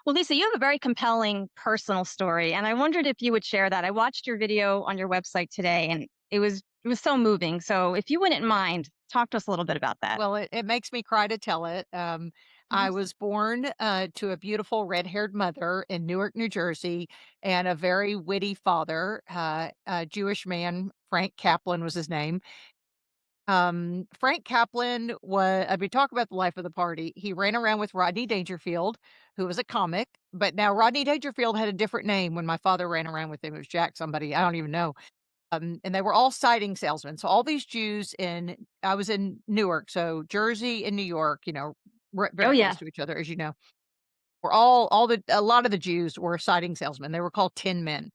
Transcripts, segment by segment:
Well, Lisa, you have a very compelling personal story, and I wondered if you would share that. I watched your video on your website today, and it was so moving. So, if you wouldn't mind, talk to us a little bit about that. Well, it makes me cry to tell it. I Mhm. was born to a beautiful red-haired mother in Newark, New Jersey, and a very witty father, a Jewish man. Frank Kaplan was his name. Frank Kaplan was, I mean, talk about the life of the party. He ran around with Rodney Dangerfield, who was a comic, but now Rodney Dangerfield had a different name when my father ran around with him. It was Jack somebody, I don't even know. And they were all siding salesmen. So all these Jews I was in Newark, so Jersey and New York, Oh, very close yeah. to each other, as you know. A lot of the Jews were siding salesmen. They were called Tin Men,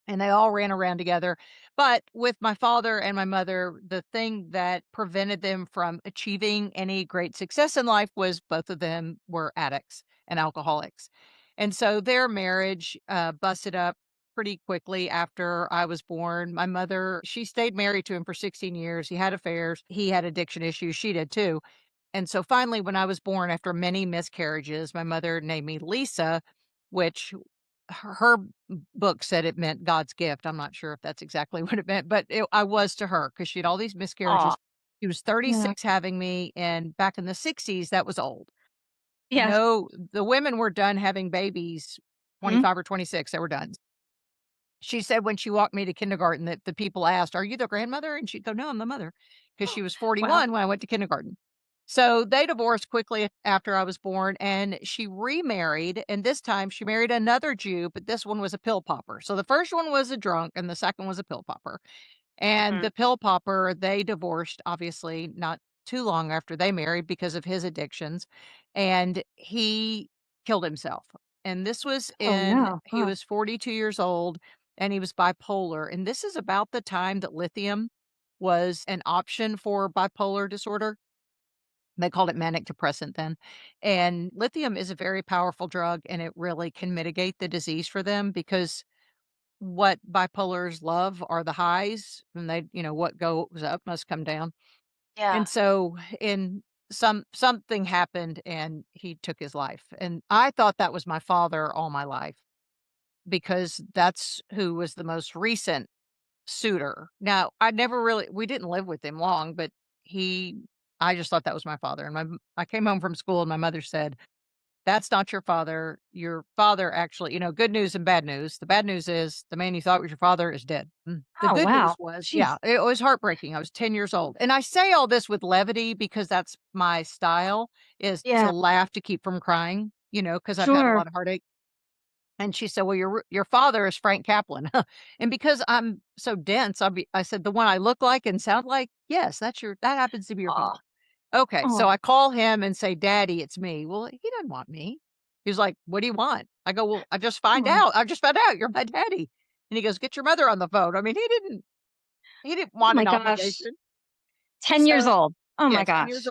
and they all ran around together. But with my father and my mother, the thing that prevented them from achieving any great success in life was both of them were addicts and alcoholics. And so their marriage busted up pretty quickly after I was born. My mother, she stayed married to him for 16 years. He had affairs, he had addiction issues, she did too. And so finally, when I was born, after many miscarriages, my mother named me Lisa, which her book said it meant God's gift. I'm not sure if that's exactly what it meant, but I was to her because she had all these Aw. miscarriages. She was Yeah. 36 having me, and back in the 60s, that was old. Yeah. No, the women were done having babies, Mhm. 25 or 26, they were done. She said when she walked me to kindergarten that the people asked, "Are you the grandmother?" And she'd go, "No, I'm the mother," because she was Wow. 41 when I went to kindergarten. So they divorced quickly after I was born, and she remarried. And this time she married another Jew, but this one was a pill popper. So the first one was a drunk, and the second was a pill popper. And Mm. the pill popper, they divorced, obviously, not too long after they married because of his addictions. And he killed himself. And this was Oh, no. he Oh. was 42 years old, and he was bipolar. And this is about the time that lithium was an option for bipolar disorder. They called it manic depressant then. And lithium is a very powerful drug, and it really can mitigate the disease for them because what bipolars love are the highs, and what goes up must come down. Yeah. And so in something happened and he took his life. And I thought that was my father all my life because that's who was the most recent suitor. Now, I never really we didn't live with him long, but he I just thought that was my father. And I came home from school and my mother said, "That's not your father. Your father actually, good news and bad news. The bad news is the man you thought was your father is dead." The Oh, good news wow. was, yeah, Jeez. it was heartbreaking. I was 10 years old. And I say all this with levity because that's my style is to Yeah. laugh to keep from crying, because I've had a Sure. lot of heartache. And she said, "Well, your father is Frank Kaplan." And because I'm so dense, I said, "The one I look like and sound like? Yes, that happens to be your Aw. father." Okay, so Oh. I call him and say, "Daddy, it's me." Well, he doesn't want me. He's like, "What do you want?" I go, "Well, Oh. I just found out you're my daddy." And he goes, "Get your mother on the phone." I mean, he didn't Oh want my an gosh. obligation. 10 years So, old. Oh yeah, my 10 years gosh.